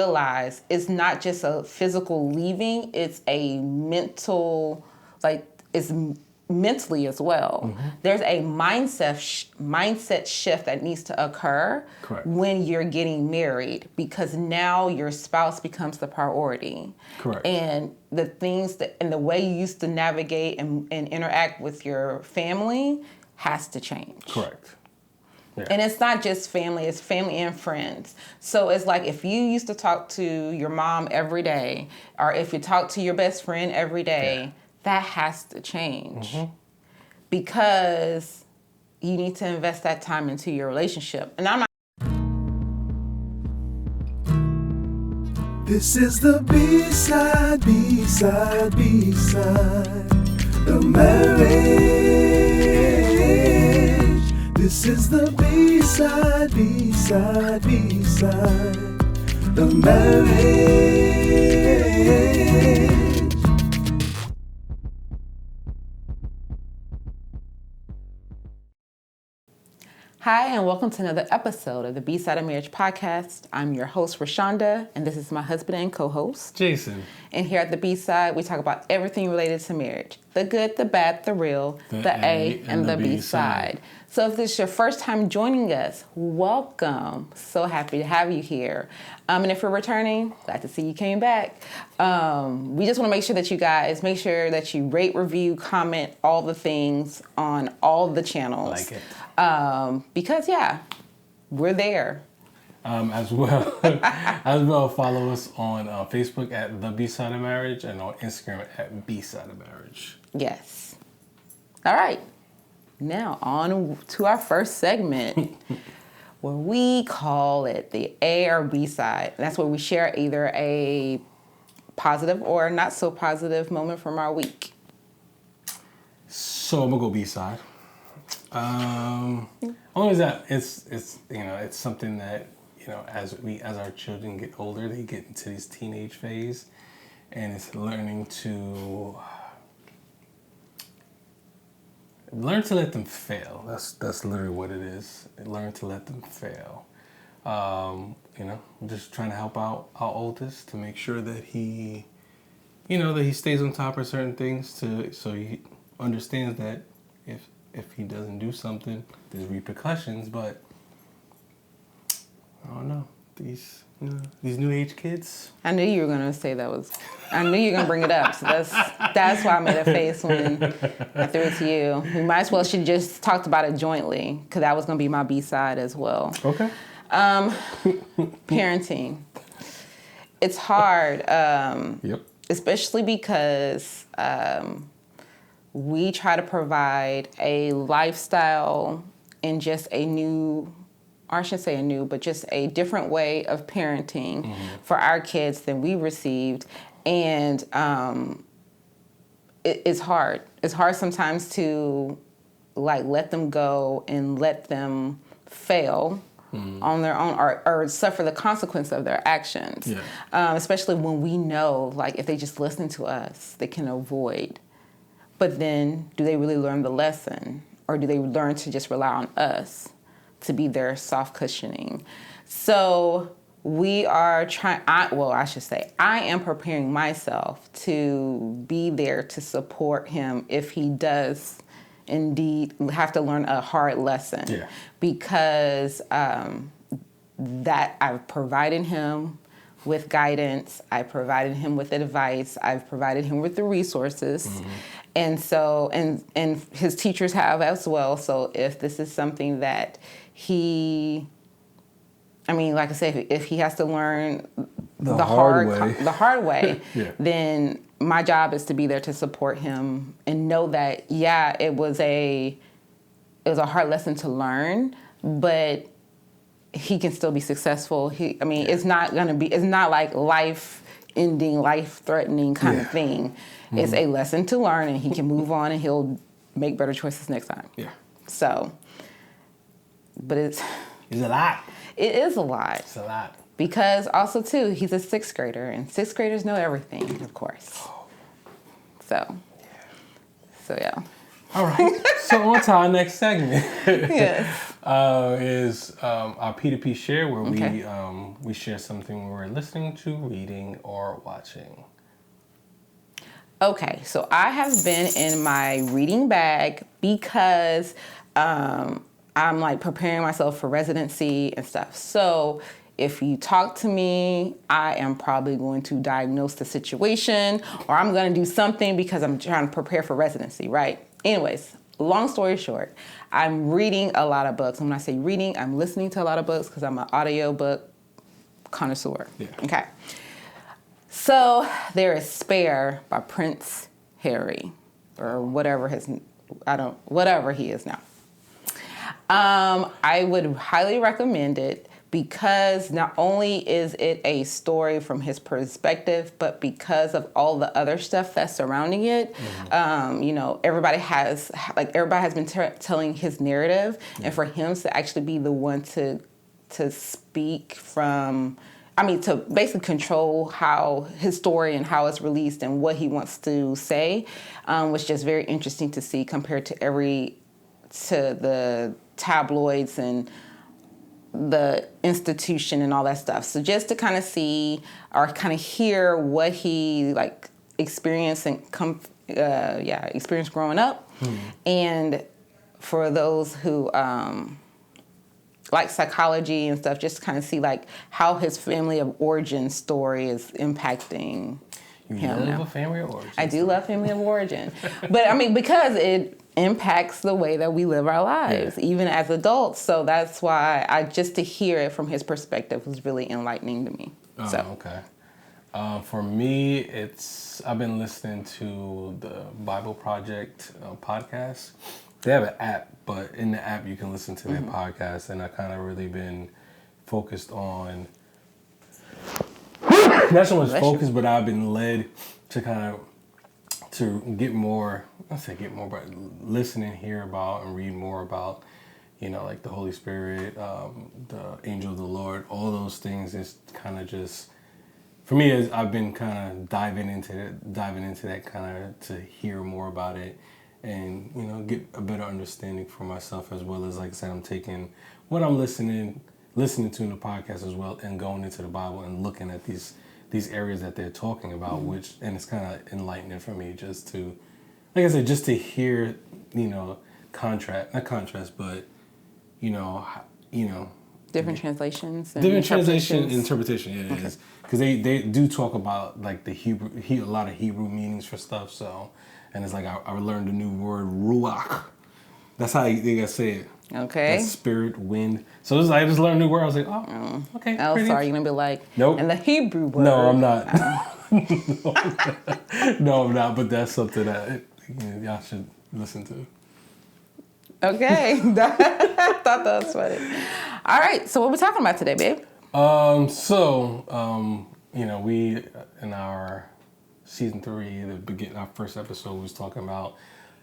realize it's not just a physical leaving, it's a mental, like it's mentally as well. Mm-hmm. There's a mindset shift that needs to occur. Correct. When you're getting married, because now your spouse becomes the priority. Correct. And the things and the way you used to navigate and interact with your family has to change. Correct. Yeah. And it's not just family, it's family and friends. So it's like if you used to talk to your mom every day, or if you talk to your best friend every day, that has to change. Mm-hmm. Because you need to invest that time into your relationship. And I'm not. This is the B-side, B-side, B-side, the marriage. This is the B-side, B-side, B-side, the marriage. Hi, and welcome to another episode of the Bside of Marriage podcast. I'm your host, Rashonda, and this is my husband and co-host, Jason. And here at the B-side, we talk about everything related to marriage. The good, the bad, the real, the A, and the B-side. So if this is your first time joining us, welcome. So happy to have you here. And if you're returning, glad to see you came back. We just want to make sure that you guys, make sure that you rate, review, comment, all the things on all the channels. Like it. Because, we're there. As well, follow us on Facebook at The Bside of Marriage and on Instagram at Bside of Marriage. Yes. All right. Now on to our first segment where we call it the A or B side. That's where we share either a positive or not so positive moment from our week. So I'm gonna go B side. Only that it's something that as our children get older, they get into this teenage phase, and it's learning to let them fail. That's literally what it is. Learn to let them fail. I'm just trying to help out our oldest to make sure that he stays on top of certain things so he understands that if he doesn't do something, there's repercussions. But I don't know, these new age kids. I knew you were gonna say that was. I knew you were gonna bring it up. So that's why I made a face when I threw it to you. We might as well should just talked about it jointly, because that was gonna be my B side as well. Okay. Parenting. It's hard. Yep. Especially because we try to provide a lifestyle and just a new, or I shouldn't say a new, but just a different way of parenting for our kids than we received. And it's hard. It's hard sometimes to let them go and let them fail on their own or suffer the consequence of their actions. Yeah. Especially when we know, if they just listen to us, they can avoid. But then, do they really learn the lesson? Or do they learn to just rely on us to be their soft cushioning? So we are trying, I am preparing myself to be there to support him if he does indeed have to learn a hard lesson. Yeah. Because that I've provided him with guidance, I provided him with advice, I've provided him with the resources. And so, and his teachers have as well. So if this is something that like I said, if he has to learn the hard way, yeah. Then my job is to be there to support him and know that, it was a hard lesson to learn, but he can still be successful. It's not like life-ending, life-threatening kind of thing. It's a lesson to learn, and he can move on, and he'll make better choices next time. Yeah. So, but it's a lot. It is a lot. It's a lot. Because also, too, he's a sixth grader, and sixth graders know everything, of course. So, yeah. All right. So on to our next segment. Yes. Is our P2P share, where we share something we're listening to, reading, or watching. Okay, so I have been in my reading bag because I'm like preparing myself for residency and stuff. So if you talk to me, I am probably going to diagnose the situation, or I'm going to do something because I'm trying to prepare for residency, right? Anyways, long story short, I'm reading a lot of books. And when I say reading, I'm listening to a lot of books because I'm an audiobook connoisseur. Yeah. Okay. So there is Spare by Prince Harry, or whatever he is now. I would highly recommend it because not only is it a story from his perspective, but because of all the other stuff that's surrounding it. Everybody has been telling his narrative, and for him to actually be the one to speak from. To basically control how his story and how it's released and what he wants to say was just very interesting to see compared to the tabloids and the institution and all that stuff. So just to kind of see or kind of hear what he experienced and experienced growing up, and for those who like psychology and stuff, just to kind of see how his family of origin story is impacting him. You love a family of origin. I do love family of origin. But because it impacts the way that we live our lives, even as adults. So that's why just to hear it from his perspective was really enlightening to me. Okay. For me, I've been listening to the Bible Project podcast. They have an app, but in the app you can listen to their podcast, and I kind of really been focused on, not so much focused, but I've been led to get more, but listen and hear about and read more about, the Holy Spirit, the angel of the Lord, all those things is kind of just, for me, I've been kind of diving into that kind of to hear more about it. And get a better understanding for myself, as well as, like I said, I'm taking what I'm listening to in the podcast as well, and going into the Bible and looking at these areas that they're talking about, and it's kind of enlightening for me just to, like I said, just to hear, not contrast, but Different translations. And different interpretation. Yeah, it is, because they do talk about the Hebrew, a lot of Hebrew meanings for stuff. So. And it's I learned a new word, ruach. That's how they gotta say it. Okay. That's spirit, wind. So I just learned a new word. I was like, oh, okay. Oh, sorry, you're gonna be like, nope. And the Hebrew word. No, I'm not. No, I'm not. But that's something that y'all should listen to. Okay. I thought that was funny. All right. So what are we talking about today, babe? We in our Season 3, our first episode was talking about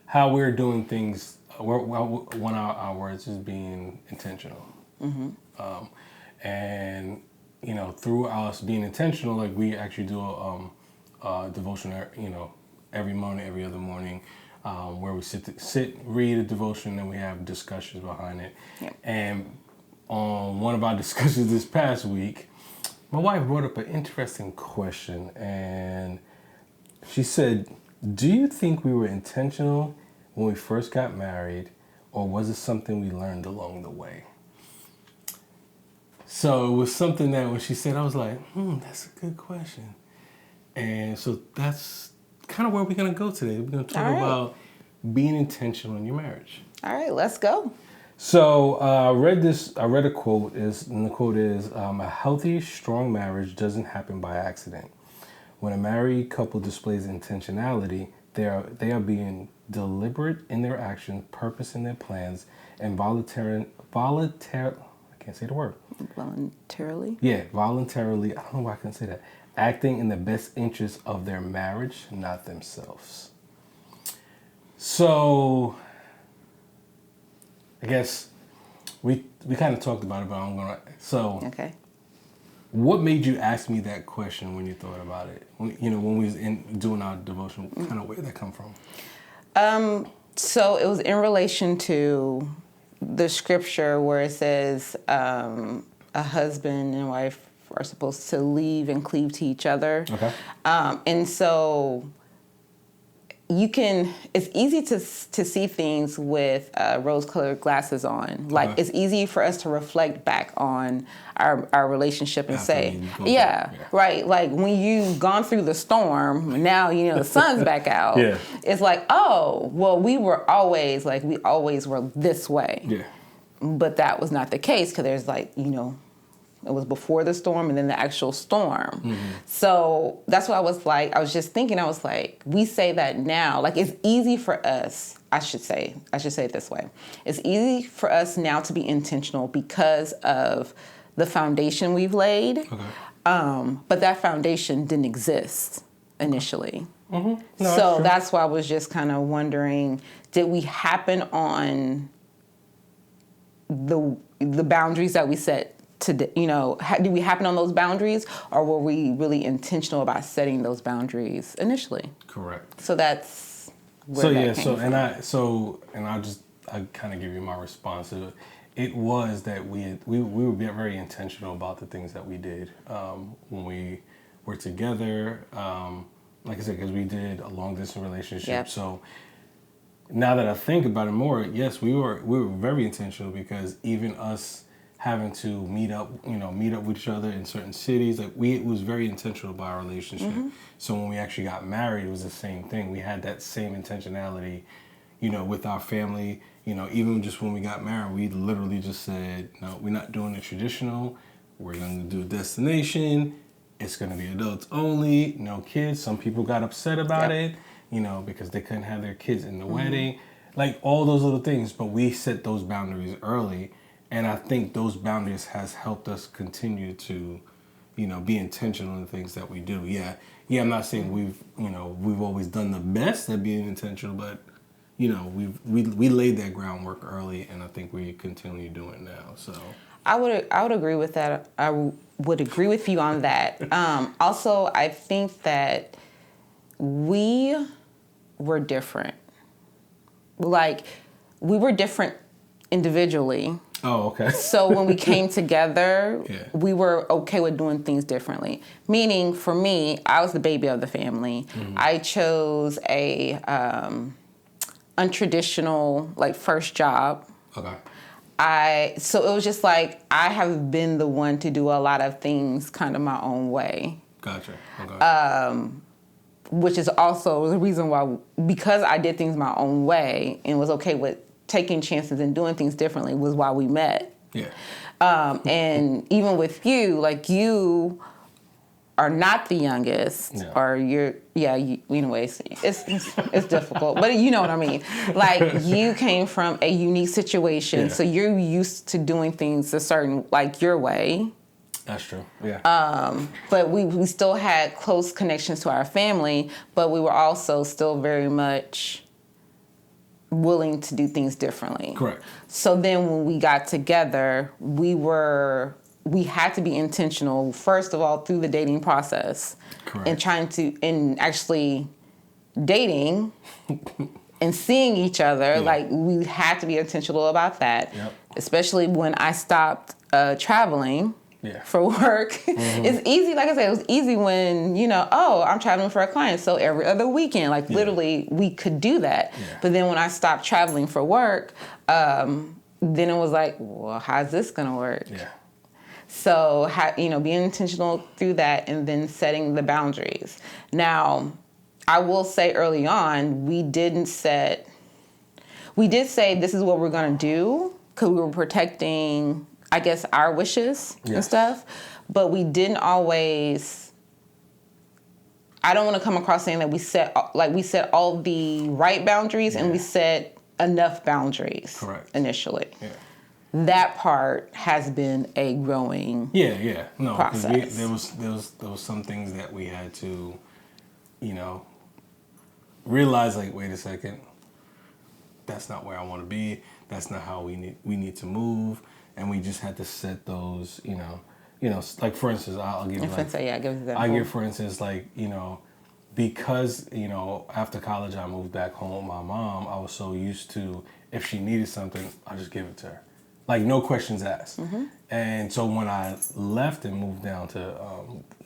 how we're doing things. One of our words is being intentional, and through us being intentional, we actually do a devotion, every morning, every other morning, where we sit, read a devotion, and we have discussions behind it. Yep. And on one of our discussions this past week, my wife brought up an interesting question, and she said, do you think we were intentional when we first got married, or was it something we learned along the way? So it was something that when she said, I was like, that's a good question. And so that's kind of where we're going to go today. We're going to talk about being intentional in your marriage. All right, let's go. So I read a quote, and the quote is, a healthy, strong marriage doesn't happen by accident. When a married couple displays intentionality, they are being deliberate in their actions, purpose in their plans, and voluntarily. I can't say the word. Voluntarily? Yeah, voluntarily. I don't know why I couldn't say that. Acting in the best interest of their marriage, not themselves. So, I guess we kind of talked about it, but I'm gonna. So. Okay. What made you ask me that question when you thought about it? When we was doing our devotion, what kind of where did that come from? So it was in relation to the scripture where it says a husband and wife are supposed to leave and cleave to each other. Okay. And so it's easy to see things with rose-colored glasses on. Like, it's easy for us to reflect back on our relationship and say, right, like when you've gone through the storm, now, the sun's back out. Yeah. It's like, oh, well, we always were this way. Yeah. But that was not the case because there's it was before the storm and then the actual storm. Mm-hmm. So that's what I was just thinking, we say that now, like it's easy for us, I should say it this way. It's easy for us now to be intentional because of the foundation we've laid. Okay. But that foundation didn't exist initially. Mm-hmm. No, so that's why I was just kind of wondering, did we happen on the boundaries that we set did we happen on those boundaries, or were we really intentional about setting those boundaries initially? Correct. So that's where that came from. I kind of give you my response to it. It was that we were very intentional about the things that we did when we were together. Like I said, because we did a long distance relationship. Yep. So now that I think about it more, yes, we were very intentional, because even us having to meet up with each other in certain cities, it was very intentional about our relationship. Mm-hmm. So when we actually got married, it was the same thing. We had that same intentionality, with our family. Even just when we got married, we literally just said, no, we're not doing the traditional. We're going to do a destination. It's going to be adults only, no kids. Some people got upset about it, because they couldn't have their kids in the mm-hmm. wedding. Like all those little things, but we set those boundaries early. And I think those boundaries has helped us continue to, be intentional in the things that we do. Yeah, I'm not saying we've always done the best at being intentional, but we laid that groundwork early, and I think we continue doing it now. So I would agree with that. I would agree with you on that. Also, I think that we were different. Like, we were different individually. Oh, okay. So when we came together, we were okay with doing things differently. Meaning, for me, I was the baby of the family. Mm-hmm. I chose a untraditional, first job. Okay. So it was just like, I have been the one to do a lot of things kind of my own way. Gotcha. Okay. Which is also the reason why, because I did things my own way and was okay with taking chances and doing things differently, was why we met. Yeah. And even with you, you are not the youngest, or anyways, it's difficult, but you know what I mean. Like, you came from a unique situation, so you're used to doing things a certain, your way. That's true. Yeah. But we still had close connections to our family, but we were also still very much willing to do things differently. Correct. So then when we got together, we had to be intentional, first of all, through the dating process. Correct. And actually dating and seeing each other. We had to be intentional about that. Yep. Especially when I stopped traveling. Yeah. For work. Mm-hmm. It's easy, like I said, it was easy when, I'm traveling for a client, so every other weekend, literally we could do that. Yeah. But then when I stopped traveling for work, then it was like, well, how's this going to work? Yeah. So, being intentional through that, and then setting the boundaries. Now, I will say early on, we did say this is what we're going to do, because we were protecting, I guess, our wishes and stuff, but we didn't always. I don't want to come across saying that we set all the right boundaries and we set enough boundaries. Correct. Initially. Yeah. That part has been a growing process. There was some things that we had to, realize, wait a second, that's not where I want to be. That's not how we need to move. And we just had to set those, for instance, I'll give you give for instance, because, after college I moved back home with my mom, I was so used to, if she needed something, I'll just give it to her. Like, no questions asked. And so when I left and moved down to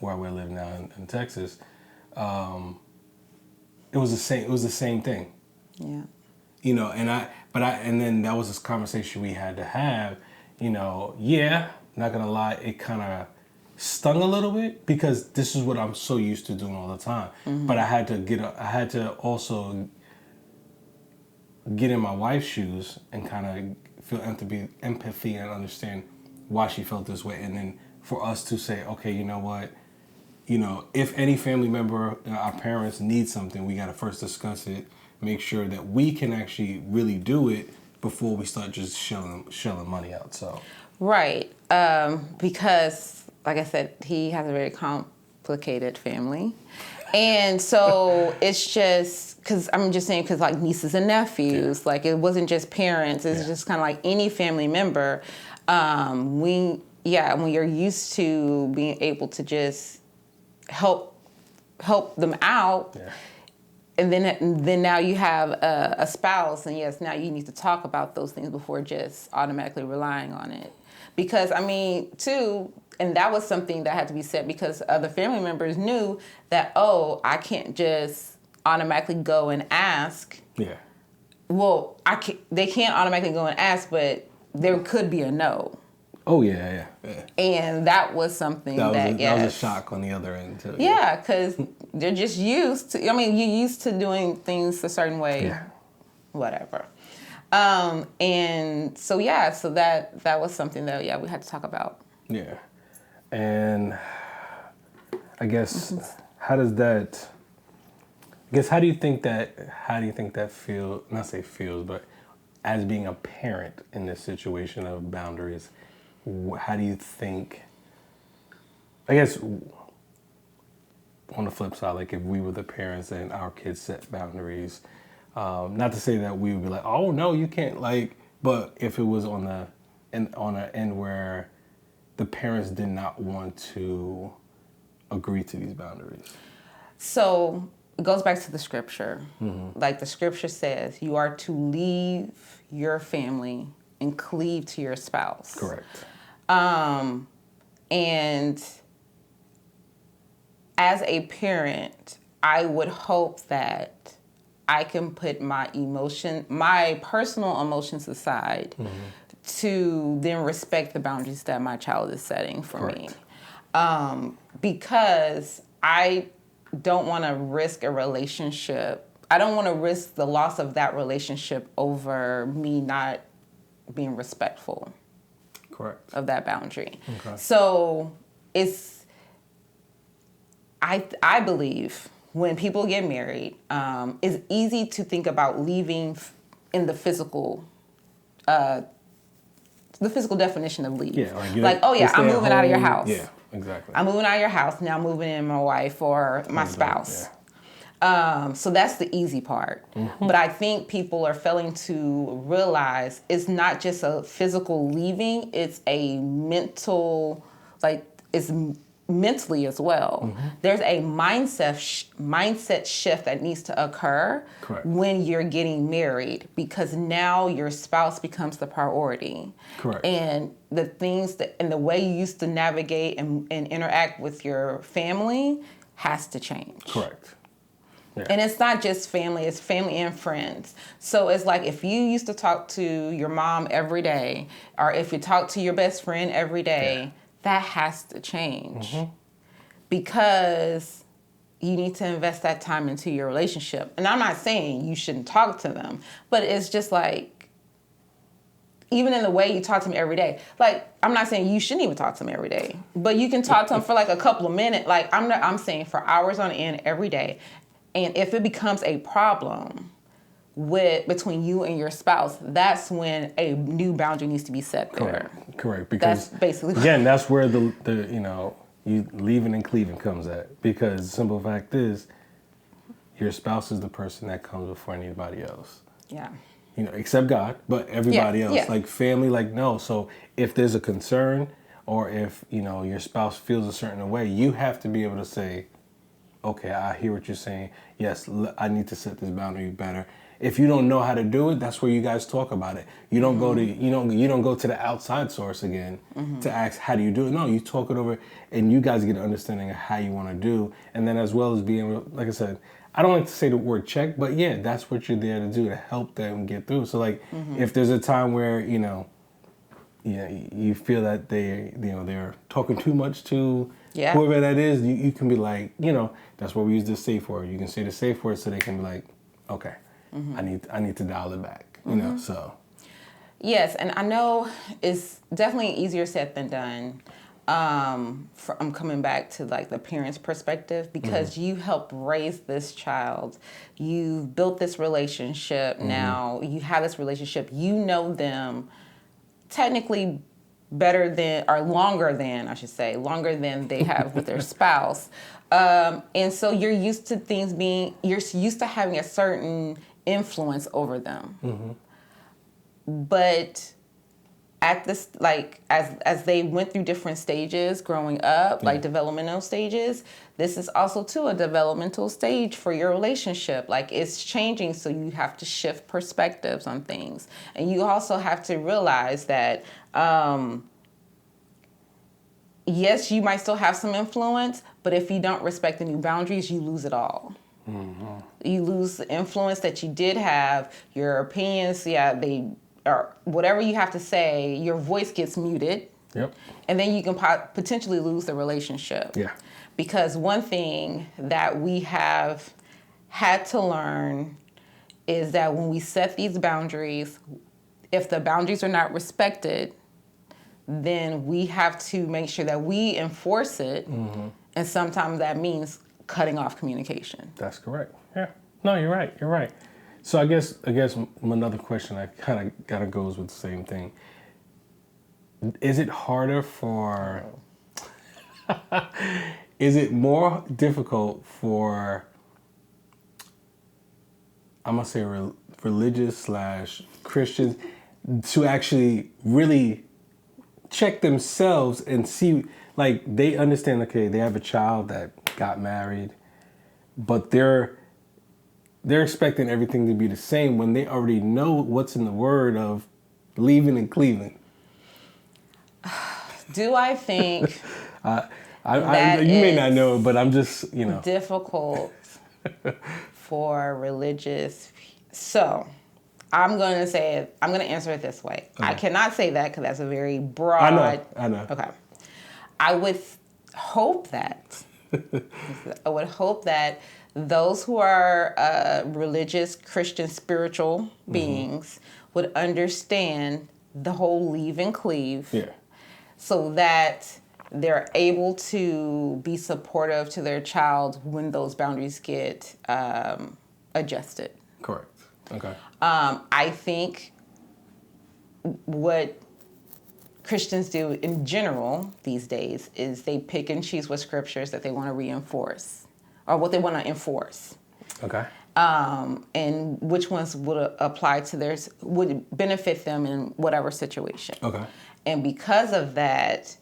where we live now in Texas, it was the same thing. Yeah. And then that was this conversation we had to have, not gonna lie, it kind of stung a little bit because this is what I'm so used to doing all the time. But I had to also get in my wife's shoes and kind of feel empathy and understand why she felt this way. And then for us to say, okay, you know what? If any family member, our parents need something, we got to first discuss it, make sure that we can actually really do it before we start just shelling money out. So right, because like I said, he has a very complicated family, and so it's just because I'm just saying because like nieces and nephews, like it wasn't just parents, it's just kind of like any family member. When you're used to being able to just help them out, and then now you have a spouse, and yes, now you need to talk about those things before just automatically relying on it. Because too, and that was something that had to be said because other family members knew that, I can't just automatically go and ask. Yeah. Well, they can't automatically go and ask, but there could be a no. Oh, yeah. And that was something that was a shock on the other end, too. Yeah, because they're just used to, you're used to doing things a certain way, whatever. And so, so that was something that, we had to talk about. Yeah. And I guess, how do you think that not say feels, but as being a parent in this situation of boundaries, how do you think, I guess, on the flip side, like if we were the parents and our kids set boundaries, not to say that we would be like, oh no, you can't, but if it was on an end where the parents did not want to agree to these boundaries. So it goes back to the scripture. Like the scripture says, you are to leave your family and cleave to your spouse. Correct. And as a parent, I would hope that I can put my personal emotions aside to then respect the boundaries that my child is setting for me. Because I don't want to risk a relationship. I don't want to risk the loss of that relationship over me not being respectful. Correct. Of that boundary. Okay. So I believe when people get married, it's easy to think about leaving in the physical definition of leave. Yeah, I'm moving out of your house. Yeah, exactly. I'm moving out of your house, now moving in my wife or my spouse. Yeah. So that's the easy part. But I think people are failing to realize it's not just a physical leaving, it's a mental, it's mentally as well. There's a mindset shift that needs to occur when you're getting married, because now your spouse becomes the priority. Correct. And the things and the way you used to navigate and interact with your family has to change. Correct. Yeah. And it's not just family, it's family and friends. So it's like if you used to talk to your mom every day, or if you talk to your best friend every day, that has to change. Because you need to invest that time into your relationship. And I'm not saying you shouldn't talk to them, but it's just like, even in the way you talk to them every day. I'm not saying you shouldn't even talk to them every day, but you can talk to them for a couple of minutes. I'm saying for hours on end every day. And if it becomes a problem between you and your spouse, that's when a new boundary needs to be set there. Correct. Because that's basically again, that's where the you leaving and cleaving comes at. Because the simple fact is, your spouse is the person that comes before anybody else. Yeah. Except God, but everybody else. Yeah. Family, no. So if there's a concern, or if your spouse feels a certain way, you have to be able to say, okay, I hear what you're saying. Yes, I need to set this boundary better. If you don't know how to do it, that's where you guys talk about it. You don't go to you don't go to the outside source again to ask how do you do it. No, you talk it over, and you guys get an understanding of how you want to do. And then as well as being, like I said, I don't like to say the word check, but yeah, that's what you're there to do, to help them get through. So like, if there's a time where you feel that they're talking too much to whoever that is, you can be like, that's what we use the safe word. You can say the safe word so they can be like, okay, I need to dial it back. So. Yes, and I know it's definitely easier said than done. I'm coming back to like the parents' perspective, because you helped raise this child. You've built this relationship. Now you have this relationship. You know them technically better than, or longer than, I should say, longer than they have with their spouse. And so you're used to things you're used to having a certain influence over them. But at this, like, as they went through different stages growing up, like developmental stages, this is also too a developmental stage for your relationship. Like, it's changing, so you have to shift perspectives on things. And you also have to realize that, yes, you might still have some influence, but if you don't respect the new boundaries, you lose it all. You lose the influence that you did have, your opinions, or whatever you have to say, your voice gets muted. Yep. And then you can potentially lose the relationship. Yeah. Because one thing that we have had to learn is that when we set these boundaries, if the boundaries are not respected, then we have to make sure that we enforce it. And sometimes that means cutting off communication. That's correct. Yeah. No, you're right. You're right. So I guess another question I kind of gotta goes with the same thing. Is it harder for? Is it more difficult for? I'm gonna say religious / Christians to actually really check themselves and see, like, they understand, okay, they have a child that got married, but they're expecting everything to be the same when they already know what's in the word of leaving and cleaving. Do I think you may not know it, but I'm just, difficult for religious. So I'm going to answer it this way. Okay. I cannot say that because that's a very broad. I know. Okay. I would hope that. I would hope that those who are religious, Christian, spiritual beings would understand the whole leave and cleave. Yeah. So that they're able to be supportive to their child when those boundaries get adjusted. Correct. Okay. I think what Christians do in general these days is they pick and choose what scriptures that they want to reinforce or what they want to enforce. Okay. And which ones would apply to would benefit them in whatever situation. Okay. And because of that,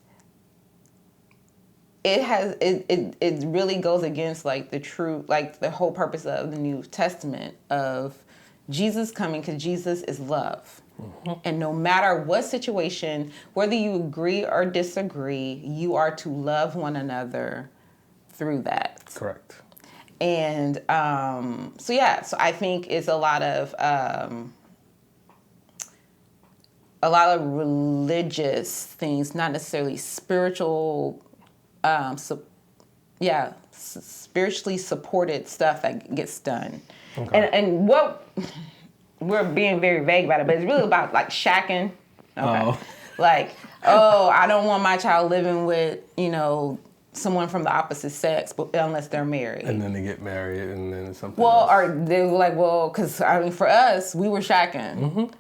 it really goes against like the true, like the whole purpose of the New Testament of Jesus coming, because Jesus is love. And no matter what situation, whether you agree or disagree, you are to love one another through that. Correct. And so I think it's a lot of religious things, not necessarily spiritual, spiritually supported stuff that gets done. Okay. And what we're being very vague about it, but it's really about like shacking. Okay. Oh. Like, I don't want my child living with, someone from the opposite sex, but unless they're married. And then they get married, and then something. Well, else. Or they were like, because for us, we were shacking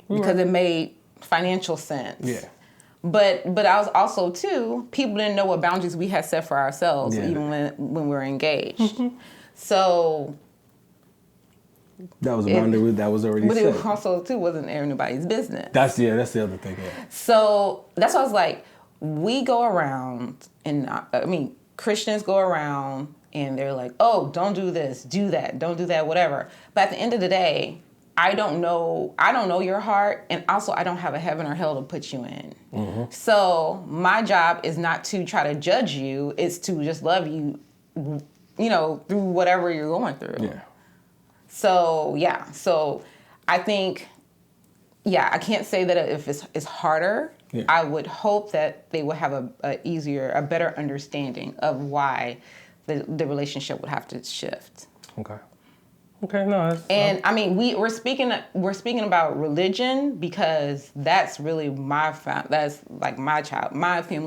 because it made financial sense. Yeah. But I was also too, people didn't know what boundaries we had set for ourselves, even when we were engaged. So. That was a boundary that was already set. But it also too wasn't anybody's business. That's the other thing. Yeah. So that's why I was like, we go around, and Christians go around and they're like, oh, don't do this, do that, don't do that, whatever. But at the end of the day, I don't know your heart, and also I don't have a heaven or hell to put you in. Mm-hmm. So my job is not to try to judge you, it's to just love you, through whatever you're going through. Yeah. So I think, I can't say that if it's harder. Yeah. I would hope that they would have a better understanding of why the relationship would have to shift. Okay. Okay, no. I mean, we're speaking about religion because that's really my family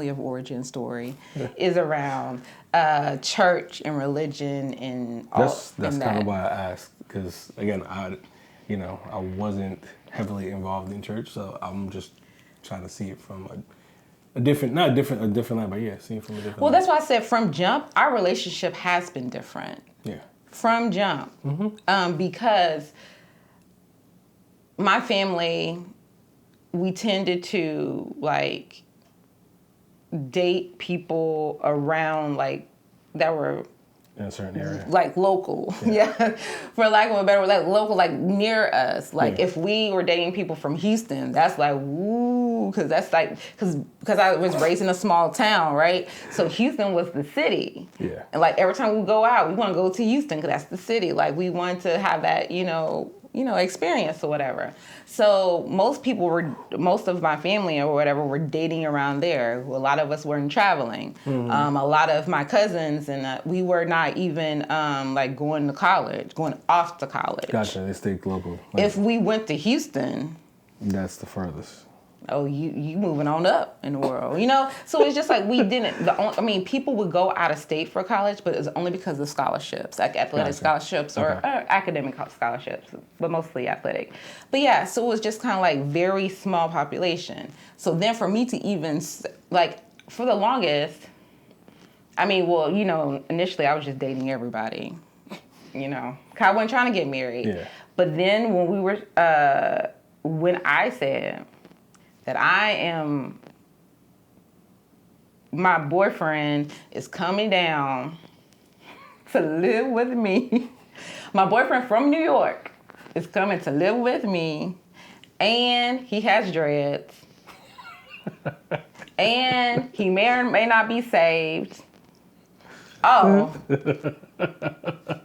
of origin story is around church and religion and all. That's kind of why I asked, because again, I wasn't heavily involved in church, so I'm just trying to see it from a different light, but see it from a different light. Well, that's why I said from jump, our relationship has been different. Yeah. From jump. Mm-hmm. Because my family, we tended to date people around that were in a certain area, local, for lack of a better word, local, near us. If we were dating people from Houston, that's woo, because that's because I was raised in a small town, right? So Houston was the city, and every time we go out, we want to go to Houston because that's the city. We want to have that, experience or whatever. So most of my family or whatever were dating around there. A lot of us weren't traveling. Mm-hmm. A lot of my cousins and we were not even going off to college. Gotcha, they stayed local. If we went to Houston, that's the furthest. Oh, you moving on up in the world, So it's just we didn't. People would go out of state for college, but it was only because of scholarships, athletic scholarships or academic scholarships, but mostly athletic. But so it was just kind of very small population. So then for me to even for the longest, initially I was just dating everybody, cause I wasn't trying to get married. Yeah. But then when we were, when I said that my boyfriend is coming down to live with me. My boyfriend from New York is coming to live with me, and he has dreads, and he may or may not be saved. Oh,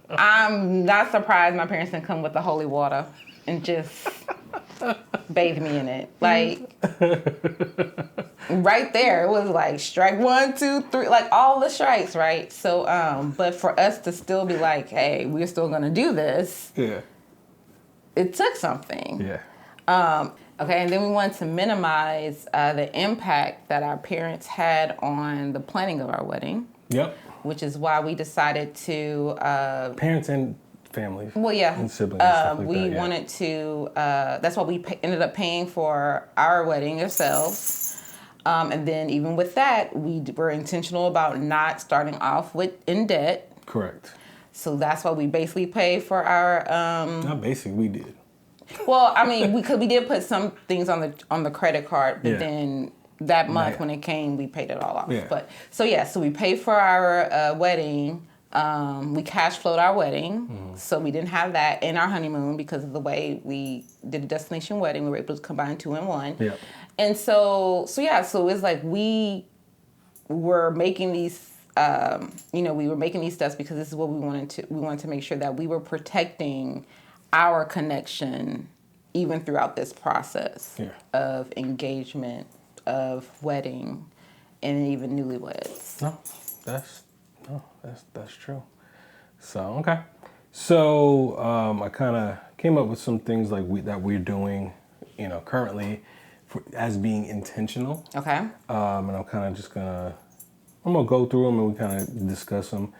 I'm not surprised my parents didn't come with the holy water and just bathe me in it. Right there, it was strike 1, 2, 3, all the strikes, right? So, but for us to still be hey, we're still gonna do this. Yeah. It took something. Yeah. Okay, and then we wanted to minimize the impact that our parents had on the planning of our wedding. Yep. Which is why we decided to... parents and families. Well, yeah. And siblings and stuff we wanted to... that's why we ended up paying for our wedding ourselves. And then even with that, we were intentional about not starting off in debt. Correct. So that's why we basically paid for our... Not basically, we did. Well, we did put some things on the credit card, but then... That month when it came, we paid it all off. Yeah. But so we paid for our wedding. We cash flowed our wedding, so we didn't have that in our honeymoon because of the way we did a destination wedding. We were able to combine 2 in 1. Yeah. And so it's we were making these, we were making these steps because this is what we wanted to make sure that we were protecting our connection even throughout this process of engagement, of wedding, and even newlyweds. No, that's true. So okay, so I kind of came up with some things that we're doing, currently, as being intentional. Okay. And I'm kind of just gonna go through them and we kind of discuss them.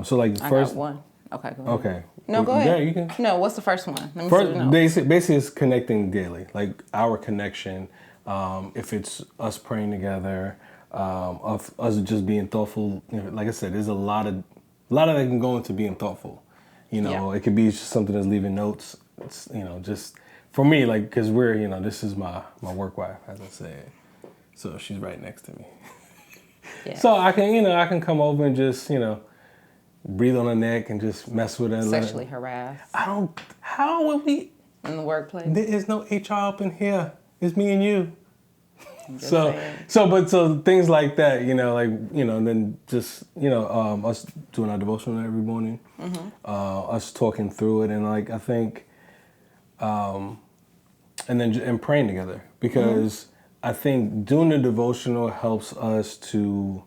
So I first got one. Okay. Go ahead. Okay. No, go ahead. Yeah, you can. No, what's the first one? Let me first, basically, it's connecting daily, our connection. If it's us praying together, of us just being thoughtful. Like I said, there's a lot of that can go into being thoughtful. It could be just something that's leaving notes. It's, just for me, because we're, this is my work wife, as I said. So she's right next to me. Yes. So I can come over and just, breathe on her neck and just mess with her. Sexually harass How would we? in the workplace. There is no HR up in here. It's me and you. I'm just So saying. so things like that, and then just, us doing our devotional every morning, us talking through it, and I think, and praying together, because I think doing the devotional helps us to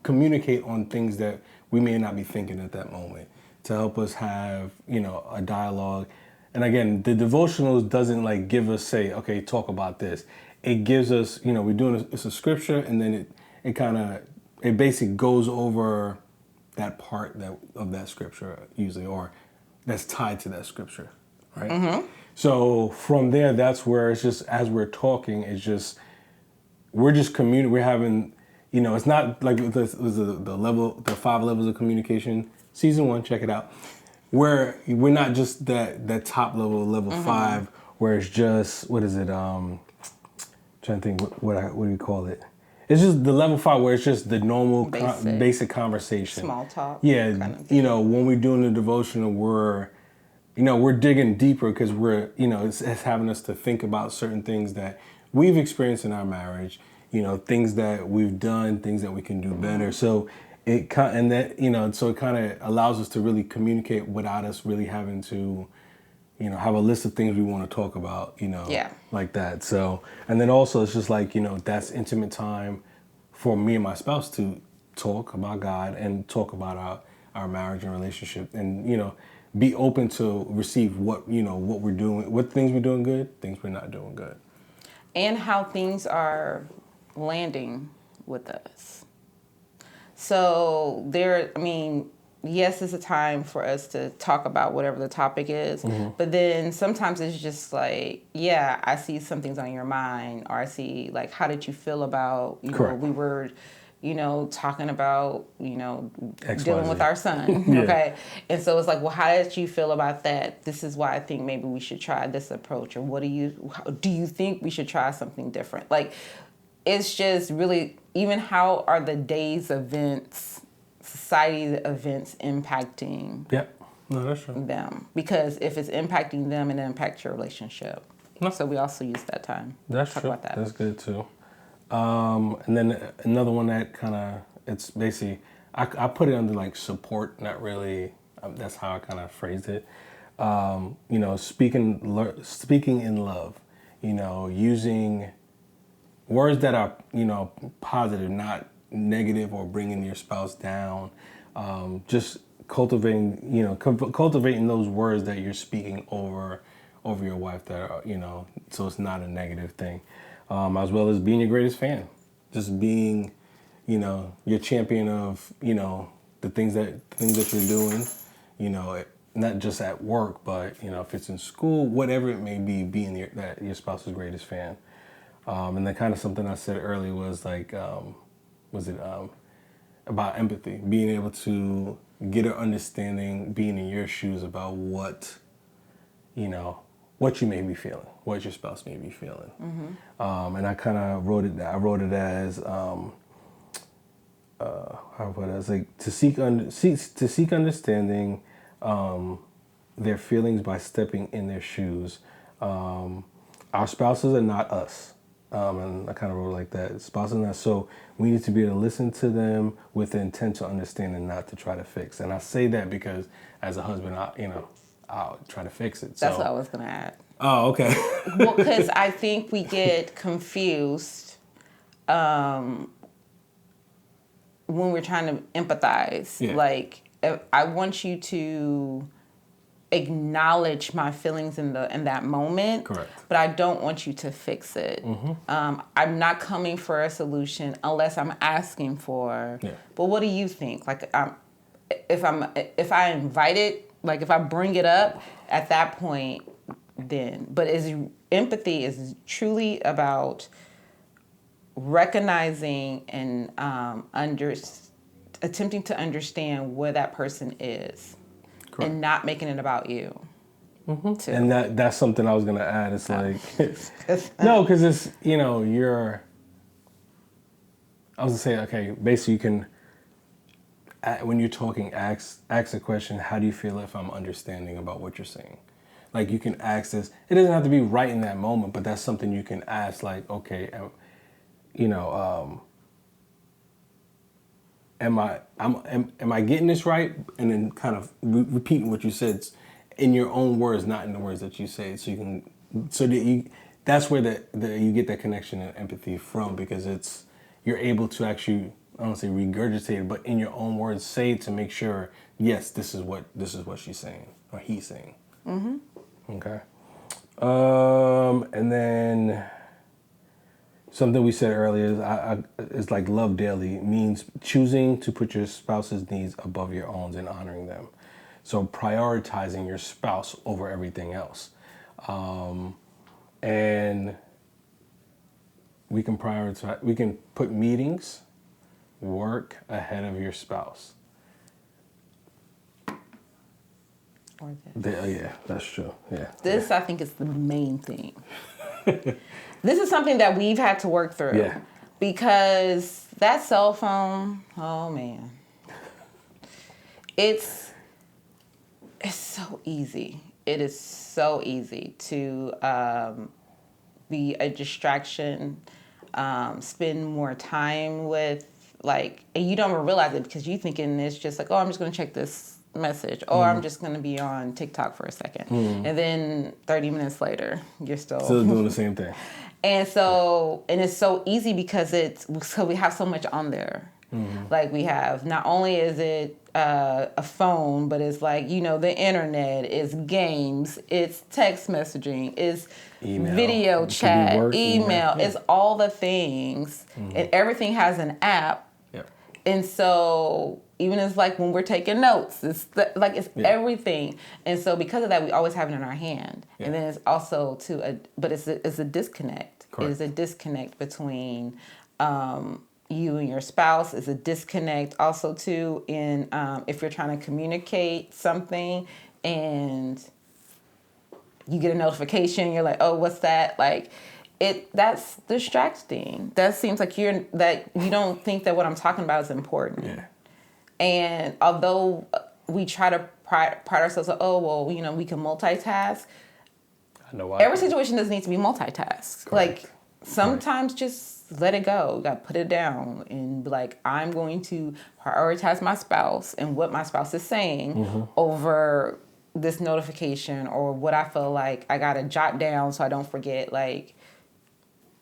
communicate on things that we may not be thinking at that moment, to help us have, a dialogue. And again, the devotionals doesn't give us say, okay, talk about this. It gives us, we're doing it's a scripture, and then it basically goes over that part of that scripture usually, or that's tied to that scripture, right? Mm-hmm. So from there, that's where it's just, as we're talking, it's just, we're just communicating. We're having, it's not like the 5 levels of communication. Season 1, check it out. Where we're not just that top level 5, where it's just, what is it? Trying to think what do you call it? It's just the level 5 where it's just the normal basic conversation, small talk. Yeah, when we're doing the devotional, we're digging deeper, because we're, it's having us to think about certain things that we've experienced in our marriage, things that we've done, things that we can do better. So it kind of allows us to really communicate without us really having to, have a list of things we want to talk about, like that. So, and then also it's just that's intimate time for me and my spouse to talk about God and talk about our marriage and relationship, and, be open to receive what we're doing, what things we're doing good, things we're not doing good. And how things are landing with us. So yes, it's a time for us to talk about whatever the topic is, but then sometimes it's just I see something's on your mind, or I see how did you feel about, Correct. We were, talking about, XYZ. dealing with our son, Yeah. okay? And so it's how did you feel about that? This is why I think maybe we should try this approach, or do you think we should try something different? It's just really, even how are the day's events, society events impacting that's true. them? Because if it's impacting them, it impacts your relationship. No. So we also use that time. That's talk true. about that. That's good too. And then another one that it's basically, I put it under support, not really, that's how I kind of phrased it. Speaking in love, using words that are, positive, not negative, or bringing your spouse down. Just cultivating those words that you're speaking over your wife, that are, so it's not a negative thing. As well as being your greatest fan, just being, your champion of, the things that you're doing, not just at work, but if it's in school, whatever it may be, being your spouse's greatest fan. And then kind of something I said earlier was about empathy, being able to get an understanding, being in your shoes about what you may be feeling, what your spouse may be feeling. Mm-hmm. And I kind of wrote it as, to seek understanding their feelings by stepping in their shoes. Our spouses are not us. And I kind of wrote it like that. Spouses are not, so we need to be able to listen to them with the intent to understand and not to try to fix. And I say that because as a husband, I'll try to fix it. That's what I was going to add. Oh, okay. Well, because I think we get confused when we're trying to empathize. Yeah. If I want you to acknowledge my feelings in that moment. Correct. But I don't want you to fix it. Mm-hmm. I'm not coming for a solution unless I'm asking for. Yeah. But what do you think? If I invite it, if I bring it up at that point, then. But empathy is truly about recognizing and attempting to understand where that person is. Correct. And not making it about you. Mm-hmm. And that's something I was going to add. It's no, because it's, I was gonna say, okay, basically you can, when you're talking, ask a question. How do you feel if I'm understanding about what you're saying? Like you can ask this. It doesn't have to be right in that moment, but that's something you can ask. Like, okay, am I getting this right? And then kind of repeating what you said in your own words, not in the words that you say. So you can, that's where you get that connection and empathy from, because you're able to actually, I don't say regurgitate it, but in your own words say it to make sure, yes, this is what she's saying or he's saying. Mm-hmm. Okay. And then something we said earlier is like love daily means choosing to put your spouse's needs above your own and honoring them. So prioritizing your spouse over everything else. And we can put meetings, work ahead of your spouse. Yeah, that's true. Yeah. This, I think, is the main thing. This is something that we've had to work through. Yeah. Because that cell phone, oh man. It's so easy. It is so easy to be a distraction, spend more time with, and you don't even realize it because you thinking it's just like, oh, I'm just going to check this message, or I'm just going to be on TikTok for a second. And then 30 minutes later, you're still doing the same thing. And so, and it's so easy because we have so much on there. Like we have, not only is it a phone, but it's like, the internet, it's games, it's text messaging, it's email, video chat, email, it's all the things, and everything has an app. Yep. And so even it's like when we're taking notes, it's everything. And so because of that, we always have it in our hand. And then it's also but it's a disconnect. Correct. It is a disconnect between you and your spouse. Is a disconnect also too in if you're trying to communicate something and you get a notification, you're like, oh, what's that? Like that's distracting. That seems like you don't think that what I'm talking about is important. Yeah. And although we try to pride ourselves on, oh, well, we can multitask. I know why. Every situation doesn't need to be multitasked. Correct. Like sometimes just let it go. You got to put it down and be like, I'm going to prioritize my spouse and what my spouse is saying over this notification or what I feel like I got to jot down so I don't forget. Like,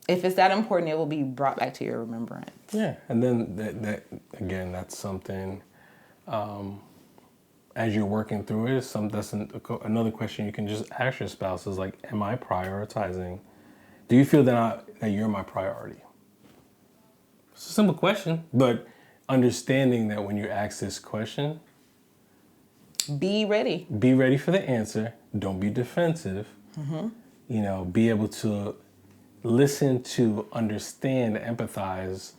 if it's that important, it will be brought back to your remembrance. Yeah, and then that again, that's something. As you're working through it, that's another question you can just ask your spouse is like, am I prioritizing? Do you feel that you're my priority? It's a simple question, but understanding that when you ask this question, be ready. Be ready for the answer. Don't be defensive. Be able to listen to, understand, empathize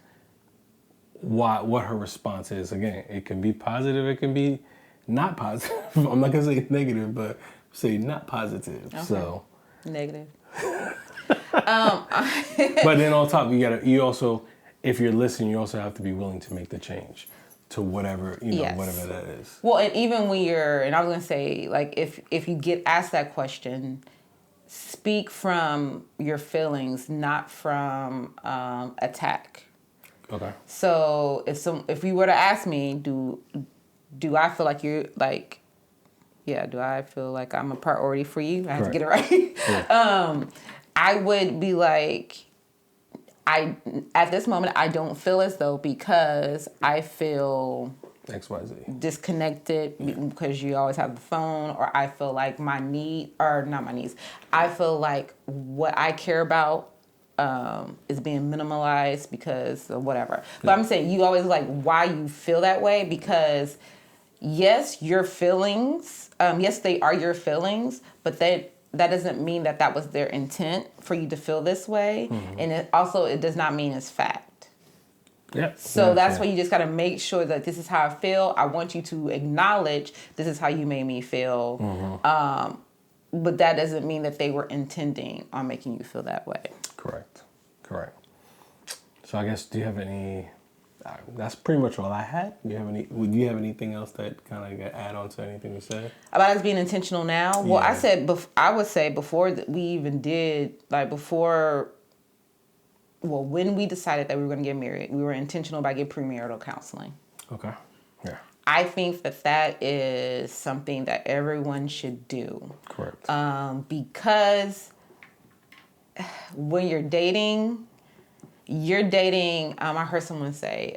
what her response is. Again, it can be positive, it can be not positive. I'm not gonna say negative, but say not positive. Okay. So negative. But then on top, you also, if you're listening, you also have to be willing to make the change to whatever, whatever that is. Well, and even when and I was gonna say, like, if you get asked that question, speak from your feelings, not from attack. Okay. So if you were to ask me, do I feel like you're like, do I feel like I'm a priority for you? I have to get it right. Yeah. I would be like, at this moment, I don't feel as though, because I feel XYZ disconnected because you always have the phone, or I feel like not my needs. I feel like what I care about is being minimalized because of whatever. Yeah. But I'm saying you always like why you feel that way, because yes, your feelings, yes, they are your feelings, but that doesn't mean that was their intent for you to feel this way. And it does not mean it's fact. Yeah. So that's why you just got to make sure that this is how I feel. I want you to acknowledge this is how you made me feel. But that doesn't mean that they were intending on making you feel that way. Correct. So I guess, do you have any That's pretty much all I had. Would you have anything else that kind of add on to anything we said? About us being intentional now? Well, Yeah. I would say before we even did, like before, well, when we decided that we were going to get married, we were intentional about getting premarital counseling. Okay. Yeah. I think that is something that everyone should do. Correct. Because when you're dating, I heard someone say,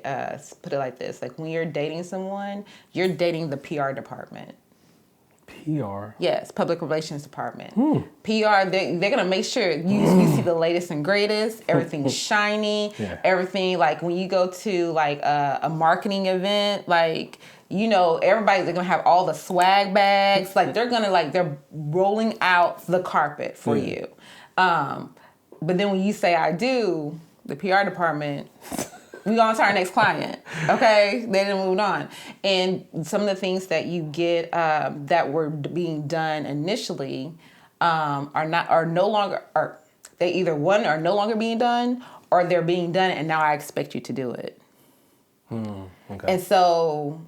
put it like this, like when you're dating someone, you're dating the PR department. PR? Yes, public relations department. PR, they're going to make sure you see the latest and greatest, everything's shiny, everything, like when you go to like a marketing event, like, you know, they're going to have all the swag bags, like they're rolling out the carpet for you. But then when you say I do, the PR department, we on to our next client, okay? They didn't move on. And some of the things that you get that were being done initially are no longer, they either one are no longer being done or they're being done and now I expect you to do it. Okay. And so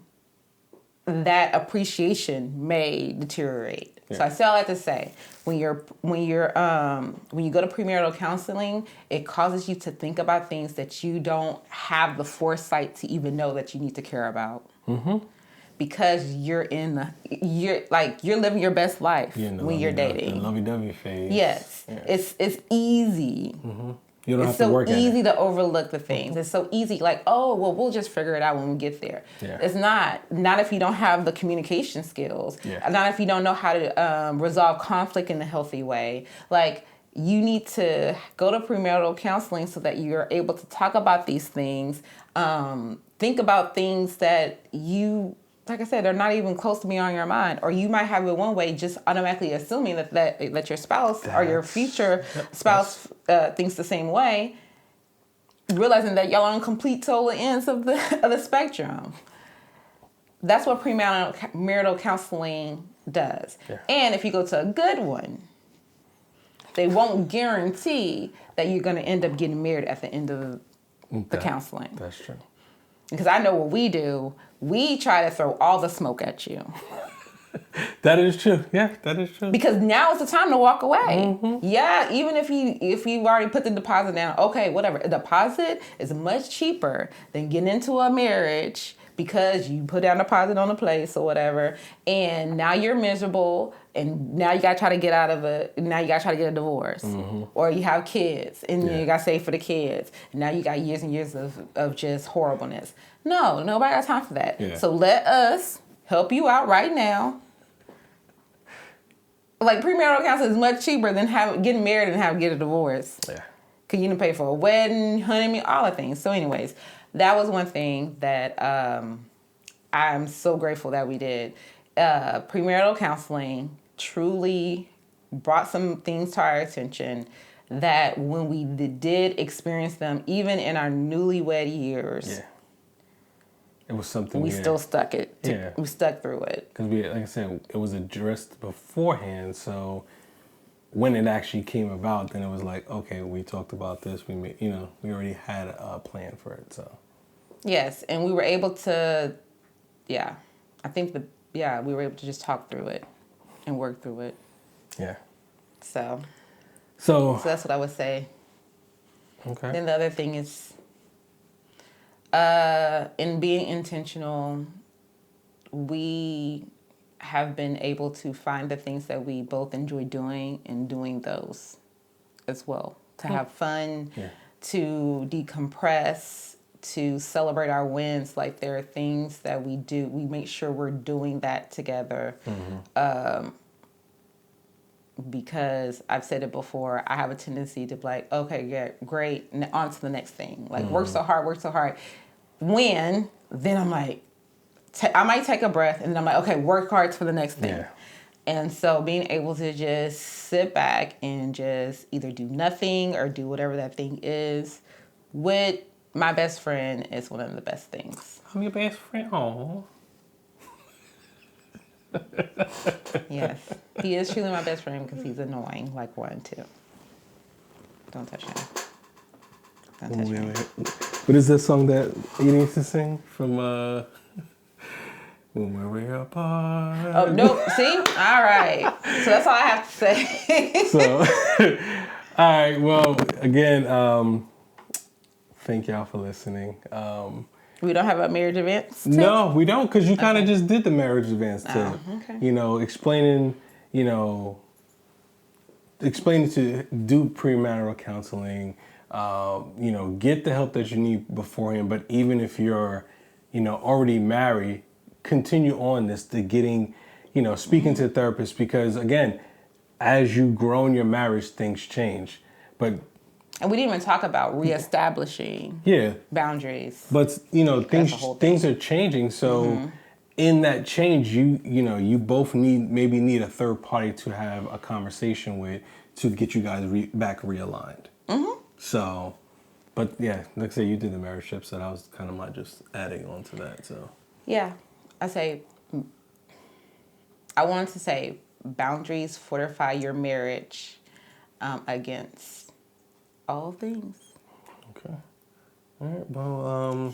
that appreciation may deteriorate. Yeah. So I say all that to say, when you go to premarital counseling, it causes you to think about things that you don't have the foresight to even know that you need to care about. Mm-hmm. Because you're living your best life when you're dating. The lovey-dovey phase. Yes, yeah. It's easy. Mm-hmm. You don't have to work at it. It's so easy to overlook the things. It's so easy, like, oh, well, we'll just figure it out when we get there. Yeah. It's not if you don't have the communication skills. Yeah. Not if you don't know how to resolve conflict in a healthy way. Like, you need to go to premarital counseling so that you're able to talk about these things, think about things that you, like I said, they're not even close to be on your mind, or you might have it one way, just automatically assuming that your spouse or your future spouse thinks the same way, realizing that y'all are on complete total ends of the spectrum. That's what premarital counseling does. Yeah. And if you go to a good one, they won't guarantee that you're going to end up getting married at the end of the counseling. That's true. Because I know what we do. We try to throw all the smoke at you. That is true. Yeah, that is true. Because now is the time to walk away. Mm-hmm. Yeah, even if you've already put the deposit down, okay, whatever. A deposit is much cheaper than getting into a marriage because you put down a deposit on a place or whatever, and now you're miserable, and now you got to try to get out of it. Now you got to try to get a divorce. Mm-hmm. Or you have kids, and you got to save for the kids. And now you got years and years of just horribleness. No, nobody got time for that. Yeah. So let us help you out right now. Like, premarital counseling is much cheaper than getting married and get a divorce. Yeah. Because you didn't pay for a wedding, honeymoon, all the things. So anyways, that was one thing that I'm so grateful that we did. Premarital counseling truly brought some things to our attention that when we did experience them, even in our newlywed years, it was something we still stuck it. We stuck through it. Because like I said, it was addressed beforehand. So when it actually came about, then it was like, okay, we talked about this. We already had a plan for it. So yes, and we were able to, we were able to just talk through it and work through it. Yeah. So that's what I would say. Okay. Then the other thing is, in being intentional, we have been able to find the things that we both enjoy doing and doing those as well. To have fun, to decompress, to celebrate our wins. Like, there are things that we do. We make sure we're doing that together. Mm-hmm. Because I've said it before, I have a tendency to be like, okay, yeah, great, on to the next thing. Like, work so hard. Then I'm like, I might take a breath, and then I'm like, okay, work hard for the next thing. Yeah. And so being able to just sit back and just either do nothing or do whatever that thing is with my best friend is one of the best things. I'm your best friend? Aww. Yes. He is truly my best friend because he's annoying, like one, too. Don't touch him. Don't touch him. What is that song that you need to sing from When We're Apart? Oh, nope. See? All right. So that's all I have to say. So, all right. Well, again, thank y'all for listening. We don't have a marriage events tip? No, we don't, because you kind of just did the marriage events tip. Oh, okay. Explaining to do premarital counseling, get the help that you need beforehand. But even if you're, already married, continue on this to getting, speaking to a therapist, because again, as you grow in your marriage, things change. And we didn't even talk about reestablishing boundaries. But things are changing. So in that change, you both need a third party to have a conversation with to get you guys back realigned. Mm-hmm. So, but yeah, like I say, you did the marriage tip, so that was kind of just adding on to that. So yeah, I wanted to say boundaries fortify your marriage against all things. Okay. All right. Well,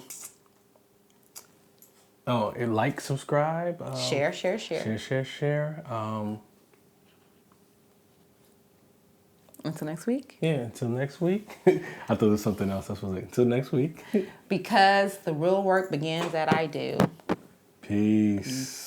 like, subscribe, Share. Share. Until next week. Yeah. Until next week. I thought it was something else. That's what until next week. Because the real work begins at I do. Peace.